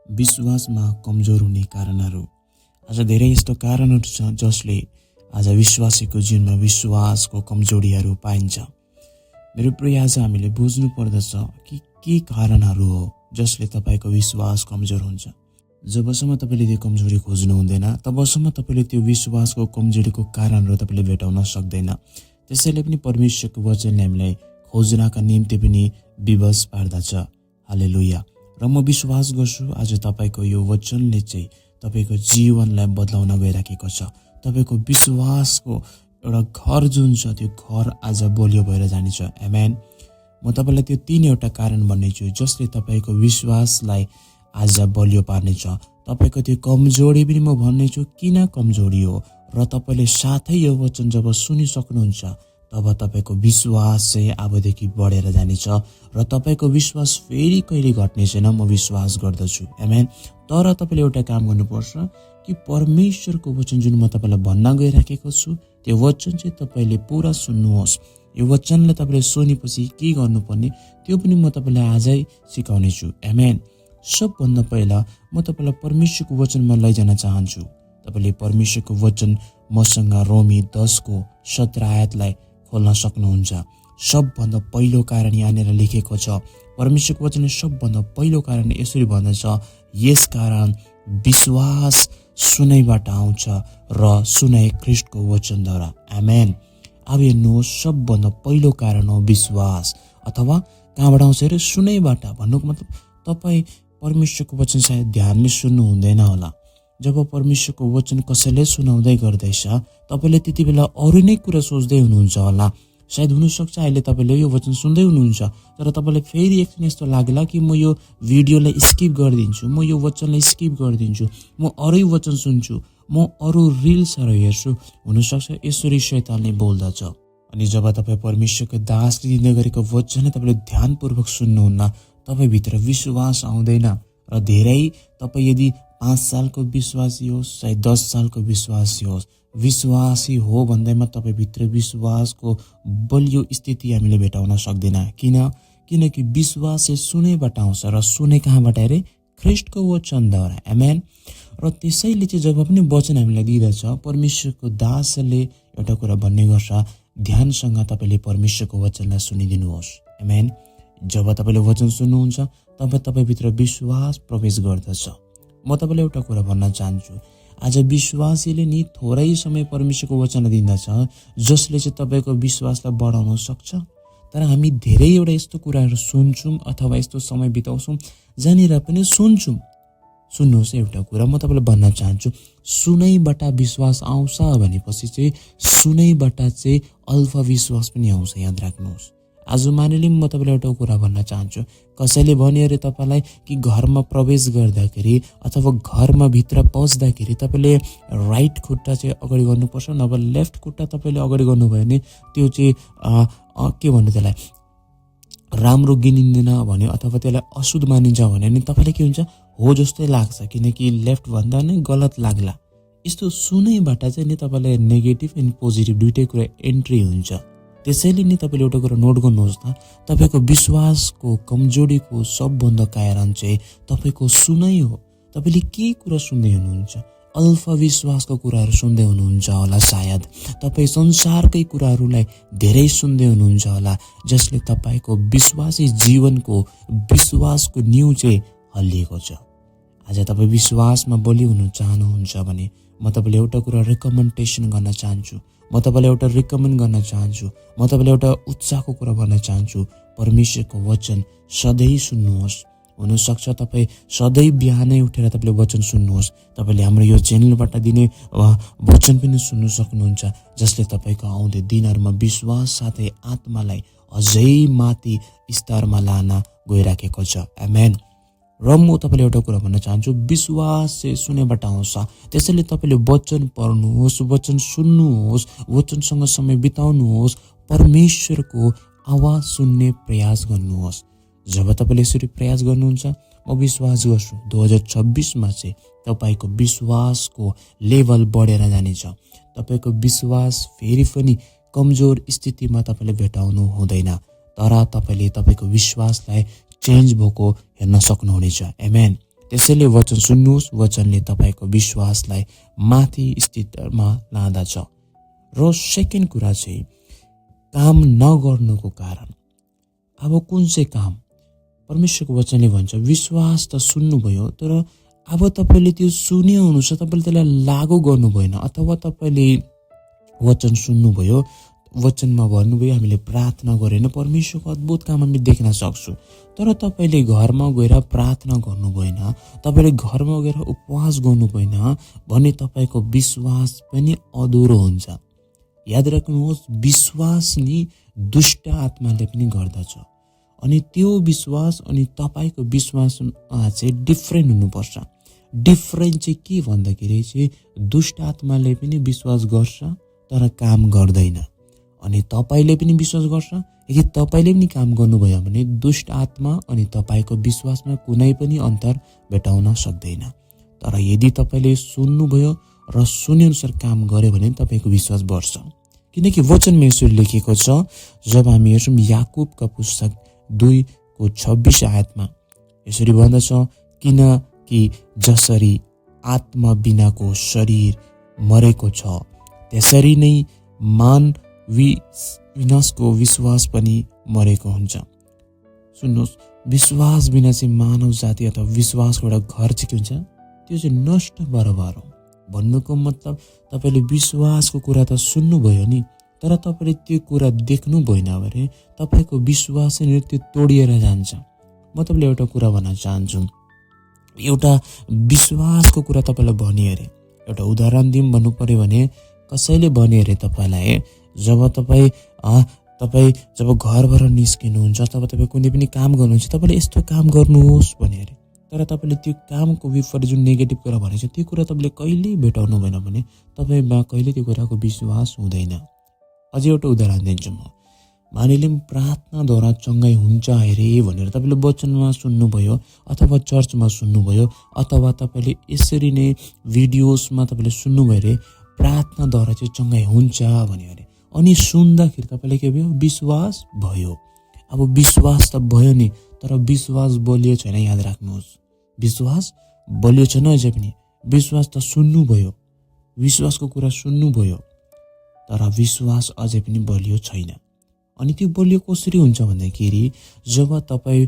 विश्वासमा कमजोर हुने कारणहरू। आज धेरै यस्तो कारणहरू छ जसले आज विश्वासीको जीवनमा विश्वासको कमजोरीहरू पाइन्छ। मेरो प्रिय, आज हामीले बुझ्नु पर्दछ कि के कारणहरू हो जसले तपाईँको विश्वास कमजोर हुन्छ। जबसम्म तपाईँले त्यो कमजोरी खोज्नु हुँदैन तबसम्म तपाईँले त्यो विश्वासको कमजोरीको कारणहरू तपाईँले भेटाउन सक्दैन। त्यसैले पनि परमेश्वरको वचनले हामीलाई खोज्नका निम्ति पनि विवश पार्दछ। हालेलुया। र म विश्वास गर्छु आज तपाईँको यो वचनले चाहिँ तपाईँको जीवनलाई बदलाउन गइराखेको छ। तपाईँको विश्वासको एउटा घर जुन छ त्यो घर आज बलियो भएर जानेछ। आमेन। म तपाईँलाई त्यो तीनवटा कारण भन्नेछु जसले तपाईँको विश्वासलाई आज बलियो पार्नेछ। तपाईँको त्यो कमजोरी पनि म भन्नेछु किन कमजोरी हो, र तपाईँले साथै यो वचन जब सुनिसक्नुहुन्छ तब तपाईँको विश्वास चाहिँ अबदेखि बढेर जानेछ र तपाईँको विश्वास फेरि कहिले घट्ने छैन, म विश्वास गर्दछु। आमेन। तर तपाईँले एउटा काम गर्नुपर्छ कि परमेश्वरको वचन जुन म तपाईँलाई भन्न गइराखेको छु त्यो वचन चाहिँ तपाईँले पुरा सुन्नुहोस्। यो वचनलाई तपाईँले सुनेपछि के गर्नुपर्ने त्यो पनि म तपाईँलाई आजै सिकाउने छु। आमेन। सबभन्दा पहिला म तपाईँलाई परमेश्वरको वचनमा लैजान चाहन्छु। तपाईँले परमेश्वरको वचन मसँग रोमी 10:17 आयतलाई खोल्न सक्नुहुन्छ। सबभन्दा पहिलो कारण यहाँनिर लेखेको छ। परमेश्वरको वचनले सबभन्दा पहिलो कारण यसरी भन्दछ, यस कारण विश्वास सुनाइबाट आउँछ र सुनाइ ख्रीष्टको वचनद्वारा। आमेन। अब हेर्नुहोस्, सबभन्दा पहिलो कारण हो विश्वास। अथवा कहाँबाट आउँछ अरे? सुनाइबाट। भन्नुको मतलब तपाईँ परमेश्वरको वचन सायद ध्यानले सुन्नु हुँदैन होला। जब परमेश्वरको वचन कसैले सुनाउँदै गर्दैछ तपाईँले त्यति बेला अरू नै कुरा सोच्दै हुनुहुन्छ होला। सायद हुनसक्छ अहिले तपाईँले यो वचन सुन्दै हुनुहुन्छ तर तपाईँलाई फेरि एकछिन यस्तो लाग्ला कि म यो भिडियोलाई स्किप गरिदिन्छु, म यो वचनलाई स्किप गरिदिन्छु, म अरू वचन सुन्छु, म अरू रिल्सहरू हेर्छु। हुनसक्छ यसरी शैतानले बोल्दछ। अनि जब तपाईँ परमेश्वरको दासले दिँदै गरेको वचनलाई तपाईँले ध्यानपूर्वक सुन्नुहुन्न तपाईँभित्र विश्वास आउँदैन। र धेरै तपाईँ यदि 5 सालको विश्वासी होस् चाहे 10 सालको विश्वासी होस्, विश्वासी हो भन्दैमा तपाईँभित्र विश्वासको बलियो स्थिति हामीले भेटाउन सक्दैन। किनकि विश्वास चाहिँ सुनेबाट आउँछ र सुने कहाँबाट अरे? ख्रीष्टको वचनद्वारा। आमेन। र त्यसैले चाहिँ जब पनि वचन हामीलाई दिँदछ परमेश्वरको दासले एउटा कुरा भन्ने गर्छ, ध्यानसँग तपाईँले परमेश्वरको वचनलाई सुनिदिनुहोस्। आमेन। जब तपाईँले वचन सुन्नुहुन्छ तब तपाईँभित्र विश्वास प्रवेश गर्दछ। म तपाईँलाई एउटा कुरा भन्न चाहन्छु, आज विश्वासीले नि थोरै समय परमेश्वरको वचन दिँदछ जसले चाहिँ तपाईँको विश्वासलाई बढाउन सक्छ। तर हामी धेरै एउटा यस्तो कुराहरू सुन्छौँ अथवा यस्तो समय बिताउँछौँ जहाँनिर पनि सुन्छौँ। सुन्नुहोस्, एउटा कुरा म तपाईँलाई भन्न चाहन्छु, सुनैबाट विश्वास आउँछ भनेपछि चाहिँ सुनैबाट चाहिँ अल्फा विश्वास पनि आउँछ। याद राख्नुहोस्। आज मानिलिउँ म तपाईँलाई एउटा कुरा भन्न चाहन्छु, कसैले भन्यो अरे तपाईँलाई कि घरमा प्रवेश गर्दाखेरि अथवा घरमा भित्र पस्दाखेरि तपाईँले राइट खुट्टा चाहिँ अगाडि गर्नुपर्छ, नभए लेफ्ट खुट्टा तपाईँले अगाडि गर्नुभयो भने त्यो चाहिँ के भन्नु त्यसलाई राम्रो गिनिँदैन भन्यो अथवा त्यसलाई अशुद्ध मानिन्छ भने नि तपाईँलाई के हुन्छ? हो जस्तै लाग्छ, किनकि लेफ्ट भन्दा नै गलत लाग्ला। यस्तो सुनैबाट चाहिँ नि तपाईँलाई नेगेटिभ एन्ड पोजिटिभ दुइटै कुरा एन्ट्री हुन्छ। त्यसैले नि तपाईँले एउटा कुरा नोट गर्नुहोस् त, तपाईँको विश्वासको कमजोरीको सबभन्दा कारण चाहिँ तपाईँको सुनाइ हो। तपाईँले के कुरा सुन्दै हुनुहुन्छ? अल्फा विश्वासको कुराहरू सुन्दै हुनुहुन्छ होला। सायद तपाईँ संसारकै कुराहरूलाई धेरै सुन्दै हुनुहुन्छ होला जसले तपाईँको विश्वासी जीवनको विश्वासको न्यू चाहिँ हल्लिएको छ। आज तपाईँ विश्वासमा बलियो हुन चाहनुहुन्छ भने म तपाईँले एउटा कुरा रिकमेन्डेसन गर्न चाहन्छु, म तपाईँलाई एउटा रिकमेन्ड गर्न चाहन्छु, म तपाईँलाई एउटा उत्साहको कुरा भन्न चाहन्छु, परमेश्वरको वचन सधैँ सुन्नुहोस्। हुनसक्छ तपाईँ सधैँ बिहानै उठेर तपाईँले वचन सुन्नुहोस्। तपाईँले हाम्रो यो च्यानलबाट दिने वचन पनि सुन्नु सक्नुहुन्छ जसले तपाईँको आउँदो दिनहरूमा विश्वास साथै आत्मालाई अझै माथि स्तरमा लान गइराखेको छ। आमेन। र म तपाईँले एउटा कुरा भन्न चाहन्छु, विश्वास चाहिँ सुनेबाट आउँछ। त्यसैले तपाईँले वचन पढ्नुहोस्, वचन सुन्नुहोस्, वचनसँग समय बिताउनुहोस्, परमेश्वरको आवाज सुन्ने प्रयास गर्नुहोस्। जब तपाईँले यसरी प्रयास गर्नुहुन्छ म विश्वास गर्छु 2026मा चाहिँ तपाईँको विश्वासको लेभल बढेर जानेछ। तपाईँको विश्वास फेरि पनि कमजोर स्थितिमा तपाईँले भेटाउनु हुँदैन, तर तपाईँले तपाईँको विश्वासलाई चेन्ज भएको हेर्न सक्नुहुनेछ। आमेन। त्यसैले वचन सुन्नुहोस्, वचनले तपाईँको विश्वासलाई माथि स्थितिमा लाँदछ। र सेकेन्ड कुरा चाहिँ काम नगर्नुको कारण। अब कुन चाहिँ काम? परमेश्वरको वचनले भन्छ विश्वास त सुन्नुभयो, तर अब तपाईँले त्यो सुने अनुसार तपाईँले त्यसलाई लागू गर्नु भएन। अथवा तपाईँले वचन सुन्नुभयो, वचनमा भन्नुभयो हामीले प्रार्थना गरेन, परमेश्वरको अद्भुत काम हामी देख्न सक्छौँ, तर तपाईँले घरमा गएर प्रार्थना गर्नु भएन, तपाईँले घरमा गएर उपवास गर्नु भएन भने तपाईँको विश्वास पनि अधुरो हुन्छ। याद राख्नुहोस्, विश्वास नि दुष्ट आत्माले पनि गर्दछ। अनि त्यो विश्वास अनि तपाईँको विश्वासमा चाहिँ डिफ्रेन्ट हुनुपर्छ। डिफ्रेन्ट चाहिँ के भन्दाखेरि चाहिँ दुष्ट आत्माले पनि विश्वास गर्छ तर काम गर्दैन, अनि तपाईँले पनि विश्वास गर्छ। यदि तपाईँले पनि काम गर्नुभयो भने दुष्ट आत्मा अनि तपाईँको विश्वासमा कुनै पनि अन्तर भेटाउन सक्दैन। तर यदि तपाईँले सुन्नुभयो र सुने अनुसार काम गर्यो भने तपाईँको विश्वास बढ्छ। किनकि वचनमा यसरी लेखेको छ, जब हामी हेर्छौँ याकुबका पुस्तक 2:26 आयतमा यसरी भन्दछ, किनकि जसरी आत्मा बिनाको शरीर मरेको छ, त्यसरी नै विनाशको विश्वास पनि मरेको हुन्छ। सुन्नुहोस्, विश्वास बिना चाहिँ मानव जाति अथवा विश्वासको एउटा घर चाहिँ के हुन्छ, त्यो चाहिँ नष्ट बराबर हो। भन्नुको मतलब तपाईँले विश्वासको कुरा त सुन्नुभयो नि, तर तपाईँले त्यो कुरा देख्नु भएन भने तपाईँको विश्वास चाहिँ त्यो तोडिएर जान्छ। म तपाईँले एउटा कुरा भन्न चाहन्छु, एउटा विश्वासको कुरा तपाईँलाई भने अरे, एउटा उदाहरण दिउँ भन्नु पर्यो भने कसैले भने अरे तपाईँलाई, जब तपाईँ जब घरबाट निस्किनुहुन्छ, तब तपाईँ कुनै पनि काम गर्नुहुन्छ, तपाईँले यस्तो काम गर्नुहोस् भने अरे, तर तपाईँले त्यो कामको विपरीत जुन नेगेटिभ कुरा भनेको छ त्यो कुरा तपाईँले कहिल्यै भेटाउनु भएन भने तपाईँमा कहिले त्यो कुराको विश्वास हुँदैन। अझै एउटा उदाहरण दिन्छु म। मानिलिउँ प्रार्थनाद्वारा चङ्गाइ हुन्छ अरे भनेर तपाईँले वचनमा सुन्नुभयो अथवा चर्चमा सुन्नुभयो अथवा तपाईँले यसरी नै भिडियोसमा तपाईँले सुन्नुभयो अरे प्रार्थनाद्वारा चाहिँ चङ्गाइ हुन्छ भन्यो अरे, अनि सुन्दाखेरि तपाईँले के भयो, विश्वास भयो। अब विश्वास त भयो नि, तर विश्वास बलियो छैन। याद राख्नुहोस्, विश्वास बलियो छैन अझै पनि। विश्वास त सुन्नुभयो, विश्वासको कुरा सुन्नुभयो, तर विश्वास अझै पनि बलियो छैन। अनि त्यो बलियो कसरी हुन्छ भन्दाखेरि जब तपाईँ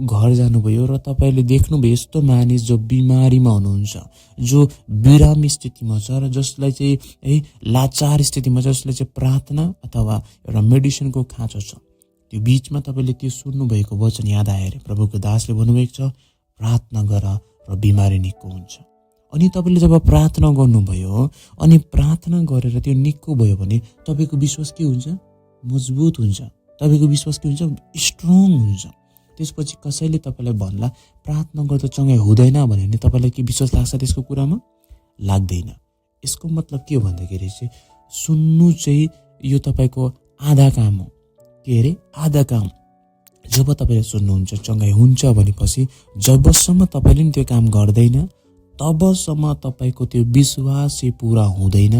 घर जानुभयो र तपाईँले देख्नुभयो यस्तो मानिस जो बिमारीमा हुनुहुन्छ, जो बिरामी स्थितिमा छ र जसलाई चाहिँ लाचार स्थितिमा छ, जसलाई चाहिँ प्रार्थना अथवा एउटा मेडिसिनको खाँचो छ, त्यो बिचमा तपाईँले त्यो सुन्नुभएको वचन याद आएर प्रभुको दासले भन्नुभएको छ, प्रार्थना गर र बिमारी निको हुन्छ। अनि तपाईँले जब प्रार्थना गर्नुभयो अनि प्रार्थना गरेर त्यो निको भयो भने तपाईँको विश्वास के हुन्छ, मजबुत हुन्छ। तपाईँको विश्वास के हुन्छ, स्ट्रङ हुन्छ। त्यसपछि कसैले तपाईँलाई भन्ला प्रार्थना गर्दा चङ्गाइ हुँदैन भने तपाईँलाई के विश्वास लाग्छ त्यसको कुरामा? लाग्दैन। यसको मतलब के हो भन्दाखेरि चाहिँ सुन्नु चाहिँ यो तपाईँको आधा काम हो। के अरे? आधा काम। जब तपाईँले सुन्नुहुन्छ चङ्गाइ हुन्छ भनेपछि जबसम्म तपाईँले नि त्यो काम गर्दैन तबसम्म तपाईँको त्यो विश्वास चाहिँ पुरा हुँदैन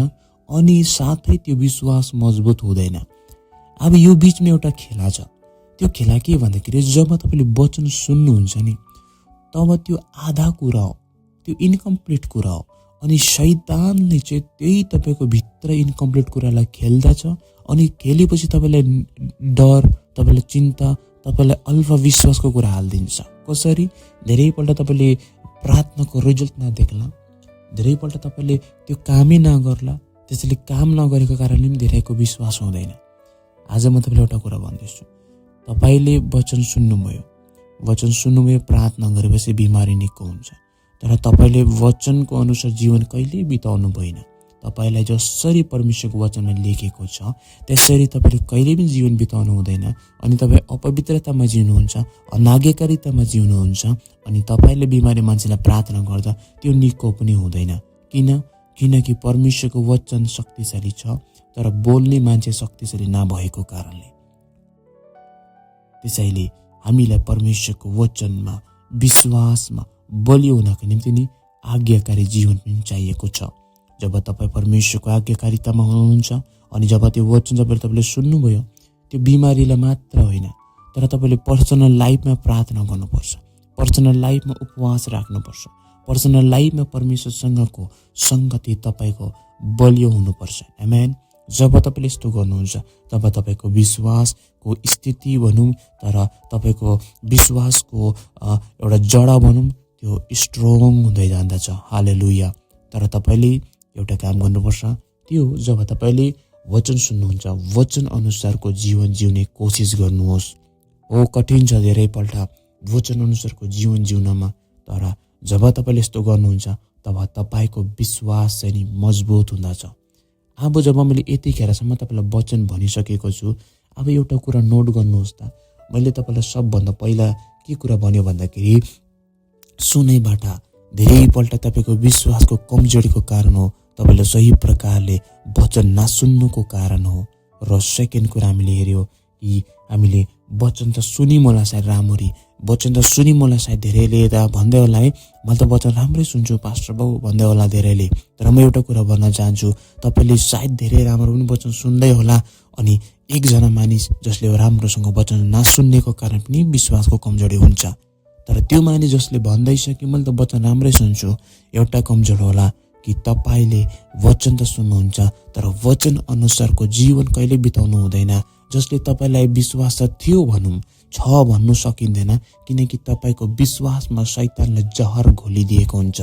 अनि साथै त्यो विश्वास मजबुत हुँदैन। अब यो बिचमा एउटा खेला छ। त्यो खेला के भन्दाखेरि जब तपाईँले वचन सुन्नुहुन्छ नि तब त्यो आधा कुरा हो, त्यो इन्कम्प्लिट कुरा हो, अनि शैतानले चाहिँ त्यही तपाईँको भित्र इन्कम्प्लिट कुरालाई खेल्दछ। अनि खेलेपछि तपाईँलाई डर, तपाईँलाई चिन्ता, तपाईँलाई अल्फा विश्वासको कुरा हालिदिन्छ। कसरी? धेरैपल्ट तपाईँले प्रार्थनाको रिजल्ट नदेख्ला, धेरैपल्ट तपाईँले त्यो कामै नगर्ला, त्यसैले काम नगरेको कारणले पनि धेरैको विश्वास हुँदैन। आज म तपाईँलाई एउटा कुरा भन्दैछु, तपाईँले वचन सुन्नुभयो, प्रार्थना गरेपछि बिमारी निको हुन्छ, तर तपाईँले वचनको अनुसार जीवन कहिल्यै बिताउनु भएन। तपाईँलाई जसरी परमेश्वरको वचनमा लेखेको छ त्यसरी तपाईँले कहिले पनि जीवन बिताउनु हुँदैन। अनि तपाईँ अपवित्रतामा जिउनुहुन्छ, अनाज्ञाकारितामा जिउनुहुन्छ, अनि तपाईँले बिमारी मान्छेलाई प्रार्थना गर्दा त्यो निको पनि हुँदैन। किनकि परमेश्वरको वचन शक्तिशाली छ तर बोल्ने मान्छे शक्तिशाली नभएको कारणले। त्यसैले हामीलाई परमेश्वरको वचनमा विश्वासमा बलियो हुनको निम्ति नि आज्ञाकारी जीवन पनि चाहिएको छ। जब तपाईँ परमेश्वरको आज्ञाकारितामा हुनुहुन्छ अनि जब त्यो वचन तपाईँले सुन्नुभयो, त्यो बिमारीलाई मात्र होइन तर तपाईँले पर्सनल लाइफमा प्रार्थना गर्नुपर्छ। पर्सनल लाइफमा उपवास राख्नुपर्छ। पर्सनल लाइफमा परमेश्वरसँगको सङ्गति तपाईँको बलियो हुनुपर्छ। आमेन। जब तपाईँले यस्तो गर्नुहुन्छ तब तपाईँको विश्वासको स्थिति भनौँ, तर तपाईँको विश्वासको एउटा जडा भनौँ, त्यो स्ट्रङ हुँदै जान्दछ। हालेलुया। तर तपाईँले एउटा काम गर्नुपर्छ, त्यो जब तपाईँले वचन सुन्नुहुन्छ, वचन अनुसारको जीवन जिउने कोसिस गर्नुहोस्। कठिन छ धेरैपल्ट वचन अनुसारको जीवन जिउनमा, तर जब तपाईँले यस्तो गर्नुहुन्छ तब तपाईँको विश्वास चाहिँ नि मजबुत हुँदछ। अब जब मैले यतिखेरसम्म तपाईँलाई वचन भनिसकेको छु, अब एउटा कुरा नोट गर्नुहोस् त। मैले तपाईँलाई सबभन्दा पहिला के कुरा भन्यो भन्दाखेरि सुनैबाट धेरैपल्ट तपाईँको विश्वासको कमजोरीको कारण हो, तपाईँले सही प्रकारले वचन नसुन्नुको कारण हो। र सेकेन्ड कुरा हामीले हेऱ्यो कि हामीले वचन त सुन्यौँ होला सायद राम्ररी, वचन त सुन्यौँ होला सायद धेरैले त भन्दै होला है, मैले त वचन राम्रै सुन्छु पास्टर बाउ भन्दै होला धेरैले। तर म एउटा कुरा भन्न चाहन्छु, तपाईँले सायद धेरै राम्रो पनि वचन सुन्दै होला, अनि एकजना मानिस जसले राम्रोसँग वचन नसुन्नेको कारण पनि विश्वासको कमजोरी हुन्छ। तर त्यो मानिस जसले भन्दैछ कि मैले त वचन राम्रै सुन्छु, एउटा कमजोर होला कि तपाईँले वचन त सुन्नुहुन्छ तर वचन अनुसारको जीवन कहिले बिताउनु हुँदैन। जसले तपाईँलाई विश्वास त थियो भनौँ, छ भन्नु सकिँदैन, किनकि तपाईँको विश्वासमा शैतानले जहर घोलिदिएको हुन्छ।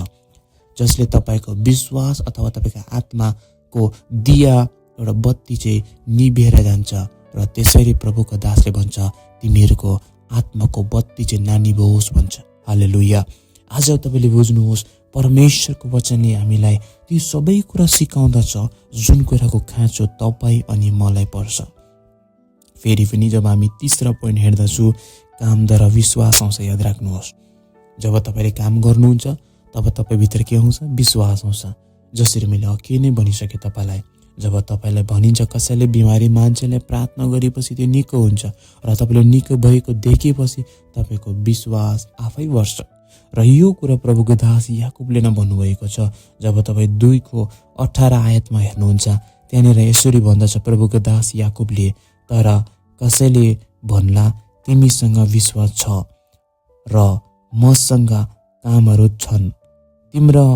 जसले तपाईँको विश्वास अथवा तपाईँको आत्माको दिया एउटा बत्ती चाहिँ निभेर जान्छ। र त्यसरी प्रभुको दासले भन्छ, तिमीहरूको आत्माको बत्ती चाहिँ नानिबोस् भन्छ। हालेलुया। आज तपाईँले बुझ्नुहोस्, परमेश्वरको वचनले हामीलाई ती सबै कुरा सिकाउँदछ जुन कुराको खाँचो तपाईँ अनि मलाई पर्छ। फेरि पनि जब हामी तीसरा पोइन्ट हेर्दछु, कामद्वारा विश्वास आउँछ। याद राख्नुहोस्, जब तपाईँले काम गर्नुहुन्छ तब तपाईँभित्र के आउँछ? विश्वास आउँछ। जसरी मैले अघि नै भनिसकेँ तपाईँलाई, जब तपाईँलाई भनिन्छ कसैले बिमारी मान्छेले प्रार्थना गरेपछि त्यो निको हुन्छ, र तपाईँले निको भएको देखेपछि तपाईँको विश्वास आफै बढ्छ। र यो कुरा प्रभुको दास याकुबले नै भन्नुभएको छ। जब तपाईँ 2:18 आयतमा हेर्नुहुन्छ, त्यहाँनिर यसरी भन्दछ प्रभुको दास याकुबले, तर कसैले भन्ला तिमीसँग विश्वास छ र मसँग कामहरू छन्, तिम्रो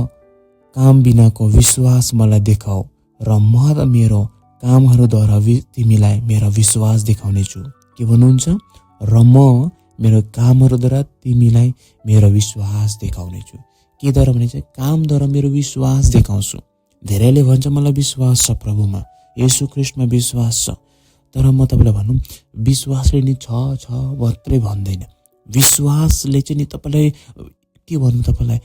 काम बिनाको विश्वास मलाई देखाऊ र म मेरो कामहरूद्वारा तिमीलाई मेरो विश्वास देखाउनेछु। के भन्नुहुन्छ? र म मेरो कामहरूद्वारा तिमीलाई मेरो विश्वास देखाउनेछु। केद्वारा भने चाहिँ कामद्वारा मेरो विश्वास देखाउँछु। धेरैले भन्छ मलाई विश्वास छ प्रभुमा, येशू ख्रीष्टमा विश्वास छ, तर म तपाईँलाई भनौँ विश्वासले नि छ मात्रै भन्दैन। विश्वासले चाहिँ नि तपाईँलाई के भन्नु, तपाईँलाई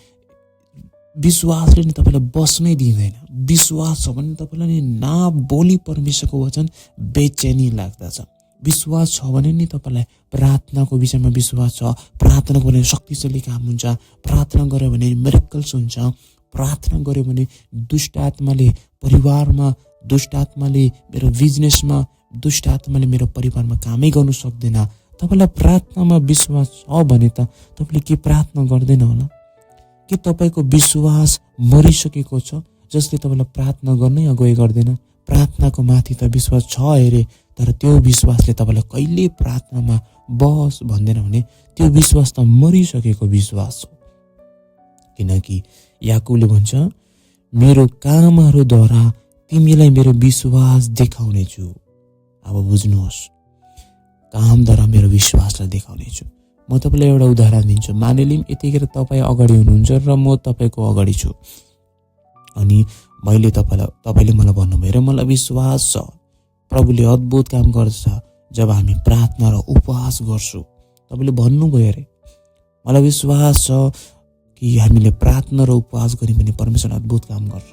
विश्वासले नि तपाईँलाई बस्नै दिँदैन। विश्वास छ भने तपाईँलाई नि नबोली परमेश्वरको वचन बेचैनी लाग्दछ। विश्वास छ भने नि तपाईँलाई प्रार्थनाको विषयमा विश्वास छ। प्रार्थना गऱ्यो भने शक्तिशाली काम हुन्छ, प्रार्थना गऱ्यो भने मिरेकल्स हुन्छ, प्रार्थना गऱ्यो भने दुष्ट आत्माले परिवारमा, दुष्ट आत्माले मेरो बिजनेसमा, दुष्ट आत्माले मेरो परिवारमा कामै गर्नु सक्दैन। तपाईँलाई प्रार्थनामा विश्वास छ भने त तपाईँले के प्रार्थना गर्दैन होला? के तपाईँको विश्वास मरिसकेको छ जसले तपाईँलाई प्रार्थना गर्नै अगुवाई गर्दैन? प्रार्थनाको माथि त विश्वास छ अरे, तर त्यो विश्वासले तपाईँलाई कहिले प्रार्थनामा बस भन्दैन भने त्यो विश्वास त मरिसकेको विश्वास हो। किनकि याकुबले भन्छ, मेरो कामहरूद्वारा तिमीलाई मेरो विश्वास देखाउनेछु। अब बुझ्नुहोस्, कामद्वारा मेरो विश्वासलाई देखाउनेछु। म तपाईँलाई एउटा उदाहरण दिन्छु। मानिलिउँ यतिखेर तपाईँ अगाडि हुनुहुन्छ र म तपाईँको अगाडि छु, अनि मैले तपाईँले मलाई भन्नुभयो र मलाई विश्वास छ प्रभुले अद्भुत काम गर्छ जब हामी प्रार्थना र उपवास गर्छौँ। तपाईँले भन्नुभयो अरे मलाई विश्वास छ कि हामीले प्रार्थना र उपवास गऱ्यौँ भने परमेश्वर अद्भुत काम गर्छ।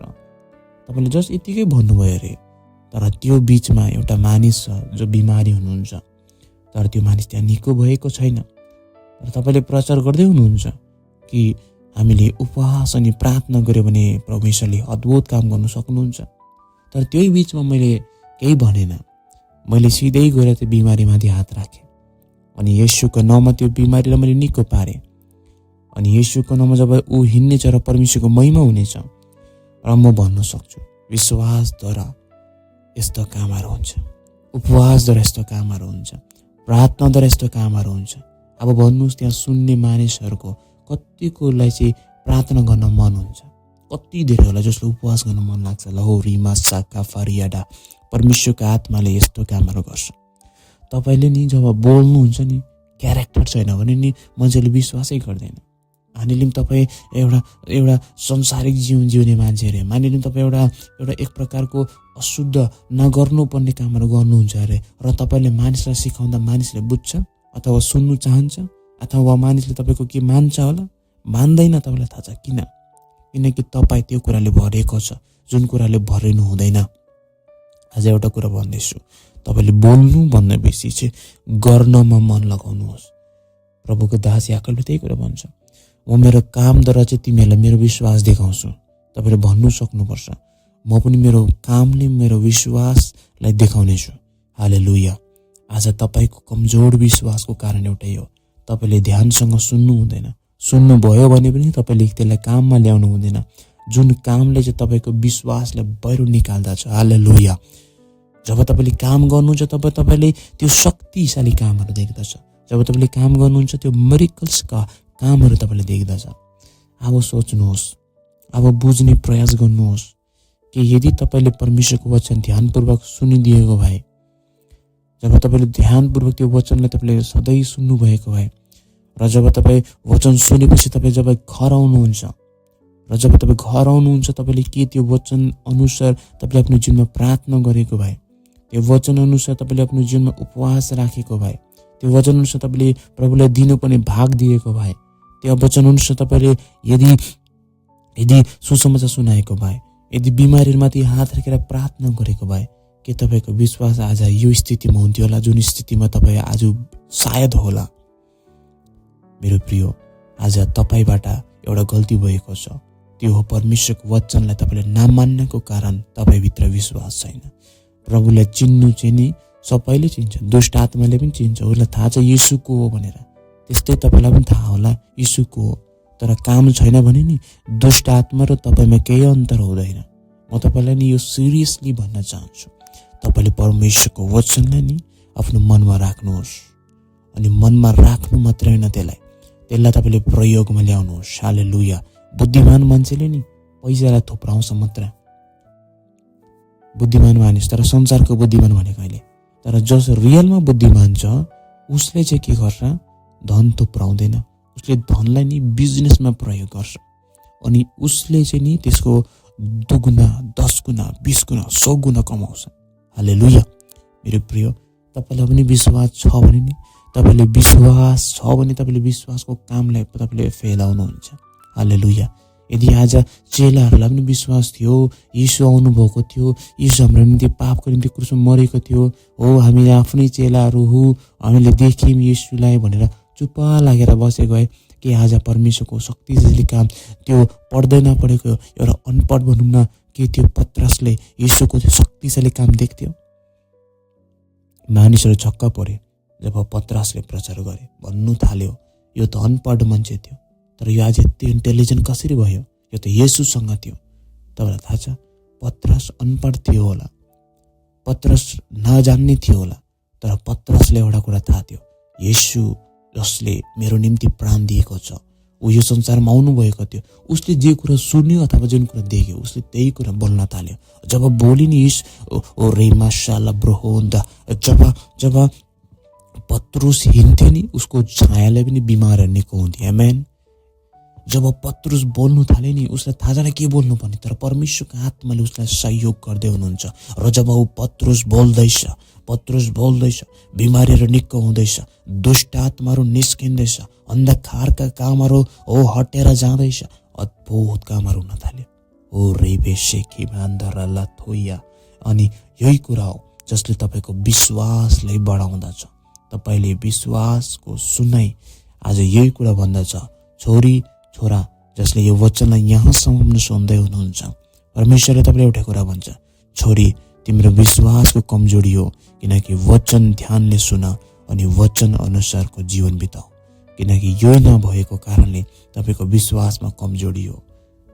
तपाईँले जस्ट यतिकै भन्नुभयो अरे, तर त्यो बिचमा एउटा मानिस छ जो बिमारी हुनुहुन्छ, तर त्यो मानिस त्यहाँ निको भएको छैन। तर तपाईँले प्रचार गर्दै हुनुहुन्छ कि हामीले उपवास अनि प्रार्थना गऱ्यो भने परमेश्वरले अद्भुत काम गर्नु सक्नुहुन्छ। तर त्यही बिचमा मैले केही भनेन, मैले सिधै गएर त्यो बिमारीमाथि हात राखेँ, अनि येशूको नाममा त्यो बिमारीलाई मैले निको पारेँ। अनि येशूको नाममा जब ऊ हिँड्नेछ र परमेश्वरको महिमा हुनेछ, र म भन्न सक्छु विश्वासद्वारा यस्तो कामहरू हुन्छ, उपवासद्वारा यस्तो कामहरू हुन्छ, प्रार्थनाद्वारा यस्तो कामहरू हुन्छ। अब भन्नुहोस् त्यहाँ सुन्ने मानिसहरूको कतिकोलाई चाहिँ प्रार्थना गर्न मन हुन्छ, कति धेरै होला जसले उपवास गर्न मन लाग्छ। ल हो रिमा साका फरियाडा, परमेश्वरको आत्माले यस्तो कामहरू गर्छ। तपाईँले नि जब बोल्नुहुन्छ नि क्यारेक्टर छैन भने नि मान्छेले विश्वासै गर्दैन। मानिलिउँ तपाईँ एउटा संसारिक जीवन जिउने मान्छे अरे, मानिलिउँ तपाईँ एउटा एक प्रकारको अशुद्ध नगर्नुपर्ने कामहरू गर्नुहुन्छ अरे, र तपाईँले मानिसलाई सिकाउँदा मानिसले बुझ्छ अथवा सुन्नु चाहन्छ, अथवा मानिसले तपाईँको के मान्छ होला? मान्दैन। तपाईँलाई थाहा छ किन? किनकि तपाईँ त्यो कुराले भरिएको छ जुन कुराले भरिनु हुँदैन। आज एउटा कुरा भन्दैछु, तपाईँले बोल्नु भन्दा बेसी चाहिँ गर्नमा मन लगाउनुहोस्। प्रभुको दास याकूबले त्यही कुरा भन्छ, म मेरो कामद्वारा चाहिँ तिमीहरूलाई मेरो विश्वास देखाउँछु। तपाईँले भन्नु सक्नुपर्छ, म पनि मेरो कामले मेरो विश्वासलाई देखाउनेछु। हालेलुया। आज तपाईँको कमजोर विश्वासको कारण एउटै हो, तपाईँले ध्यानसँग सुन्नु हुँदैन। सुन्नुभयो भने पनि तपाईँले त्यसलाई काममा ल्याउनु हुँदैन, जुन कामले चाहिँ तपाईँको विश्वासलाई बाहिर निकाल्दछ। हालेलुया। जब तपाईँले काम गर्नुहुन्छ तब तपाईँले त्यो शक्तिशाली कामहरू देख्दछ। जब तपाईँले काम गर्नुहुन्छ त्यो मिरेकल्सका कामहरू तपाईँले देख्दछ। अब सोच्नुहोस्, अब बुझ्ने प्रयास गर्नुहोस् कि यदि तपाईँले परमेश्वरको वचन ध्यानपूर्वक सुनिदिएको भए, जब तपाईँले ध्यानपूर्वक त्यो वचनलाई तपाईँले सधैँ सुन्नुभएको भए, र जब तपाईँ वचन सुनेपछि तपाईँ जब घर आउनुहुन्छ, र जब तपाईँ घर आउनुहुन्छ तपाईँले के त्यो वचन अनुसार तपाईँले आफ्नो जीवनमा प्रार्थना गरेको भए, त्यो वचन अनुसार तपाईँले आफ्नो जीवनमा उपवास राखेको भए, त्यो वचन अनुसार तपाईँले प्रभुलाई दिनुपर्ने भाग दिएको भए, त्यो वचन अनुसार तपाईँले यदि सुसमाचार सुनाएको भए, यदि बिमारीहरूमाथि हात राखेर प्रार्थना गरेको भए, के तपाईँको विश्वास आज यो स्थितिमा हुन्थ्यो होला जुन स्थितिमा तपाईँ आज सायद होला? मेरो प्रिय, आज तपाईँबाट एउटा गल्ती भएको छ, त्यो हो परमेश्वरको वचनलाई तपाईँले नमान्नको कारण तपाईँभित्र विश्वास छैन। प्रभुलाई चिन्नु चाहिँ नि सबैले चिन्छ, दुष्ट आत्माले पनि चिन्छ, उसलाई थाहा छ यीशु को हो भनेर। त्यस्तै तपाईँलाई पनि थाहा होला यीशु को हो, तर काम छैन भने नि दुष्ट आत्मा र तपाईँमा केही अन्तर हुँदैन। म तपाईँलाई नि यो सिरियसली भन्न चाहन्छु, तपाईँले परमेश्वरको वचनलाई नि आफ्नो मनमा राख्नुहोस्, अनि मनमा राख्नु मात्रै होइन त्यसलाई तपाईँले प्रयोगमा ल्याउनुहोस्। हालेलुया। बुद्धिमान मान्छेले नि पैसालाई थुप्राउँछ मात्र, बुद्धिमान मानिस, तर संसारको बुद्धिमान भनेको अहिले, तर जस रियलमा बुद्धिमान छ उसले चाहिँ के गर्छ? धन थुप्राउँदैन, उसले धनलाई नि बिजनेसमा प्रयोग गर्छ, अनि उसले चाहिँ नि त्यसको 2 गुणा 10 गुणा 20 गुणा 100 गुणा कमाउँछ। हालेलुया। मेरो प्रिय, तपाईँलाई पनि विश्वास छ भने नि तपाईँले विश्वासको कामलाई तपाईँले फैलाउनुहुन्छ। हालेलुया। यदि आज चेलाहरूलाई पनि विश्वास थियो, यीशु आउनुभएको थियो, यीशु हाम्रो निम्ति पापको निम्ति क्रुसमा मरेको थियो, हो हामी आफ्नै चेलाहरू हो, हामीले देख्यौँ यीशुलाई भनेर चुप्प लागेर बसेको भए कि आज परमेश्वरको शक्तिशाली काम त्यो पढ्दै नपढेको एउटा अनपढ भनौँ न, के त्यो पत्रसले यीशुको त्यो शक्तिशाली काम देख्थ्यो? मानिसहरू छक्क परे जब पत्रसले प्रचार गरे, भन्नु थाल्यो यो त अनपढ मान्छे थियो, तर यो आज यति इन्टेलिजेन्ट कसरी भयो? यो त येशूसँग थियो। तपाईँलाई थाहा छ पत्रस अनपढ थियो होला, पत्रस नजान्ने थियो होला, तर पत्रसले एउटा कुरा थाहा थियो, येशू जसले मेरो निम्ति प्राण दिएको छ ऊ यो संसारमा आउनुभएको थियो। उसले जे कुरा सुन्यो अथवा जुन कुरा देख्यो उसले त्यही कुरा बोल्न थाल्यो। जब बोली नि जब पत्रुस हिँड्थ्यो नि उसको छायाले पनि बिमारहरू निको हुन्थ्यो। आमेन। जब पत्रुस बोल्नु थाल्यो नि उसलाई थाहा छैन के बोल्नु पर्ने, तर परमेश्वरको आत्माले उसलाई सहयोग गर्दै हुनुहुन्छ। र जब ऊ पत्रुस बोल्दैछ बिमारीहरू निको हुँदैछ, दुष्ट आत्माहरू निस्किँदैछ, अन्धकारका कामहरू हटेर जाँदैछ, अद्भुत कामहरू हुन थाल्यो। अनि यही कुरा हो जसले तपाईँको विश्वासलाई बढाउँदछ। तपाईँले विश्वासको सुनाइ आज यही कुरा भन्दछ, छोरी छोरा जसले यो वचनलाई यहाँसम्म सुन्दै हुनुहुन्छ, परमेश्वरले तपाईँले एउटा कुरा भन्छ, छोरी तिम्रो विश्वासको कमजोरी हो, किनकि वचन ध्यानले सुन अनि वचन अनुसारको जीवन बिताऊ। किनकि यो नभएको कारणले तपाईँको विश्वासमा कमजोरी हो।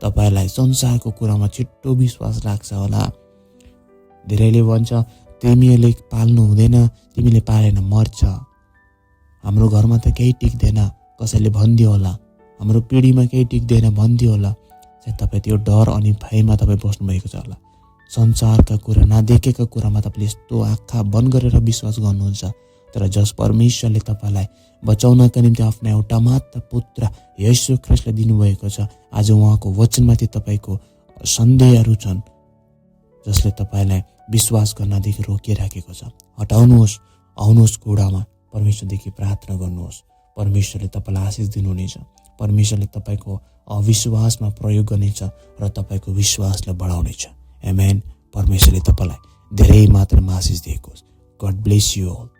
तपाईँलाई संसारको कुरामा छिट्टो विश्वास लाग्छ होला। धेरैले भन्छ तिमीले पाल्नु हुँदैन, तिमीले पालेन मर्छ। हाम्रो घरमा त केही टिक्दैन, कसैले भनिदियो होला, हाम्रो पिँढीमा केही टिक्दैन भनिदियो होला, सायद तपाईँ त्यो डर अनि भयमा तपाईँ बस्नुभएको छ होला। संसारका कुरा, नदेखेका कुरामा तपाईँले यस्तो आँखा बन्द गरेर विश्वास गर्नुहुन्छ। तर जस परमेश्वरले तपाईँलाई बचाउनका निम्ति आफ्नो एउटा मात्र पुत्र येशू ख्रीष्टलाई दिनुभएको छ, आज उहाँको वचनमाथि तपाईँको सन्देहहरू छन् जसले तपाईँलाई विश्वास गर्नदेखि रोकिराखेको छ। हटाउनुहोस्, आउनुहोस् घोडामा, परमेश्वरदेखि प्रार्थना गर्नुहोस्। परमेश्वरले तपाईँलाई आशिष दिनुहुनेछ। परमेश्वरले तपाईँको अविश्वासमा प्रयोग गर्नेछ र तपाईँको विश्वासलाई बढाउनेछ। आमेन। परमेश्वरले तपाईँलाई धेरै मात्रामा आशिष दिएको होस्। God bless you all.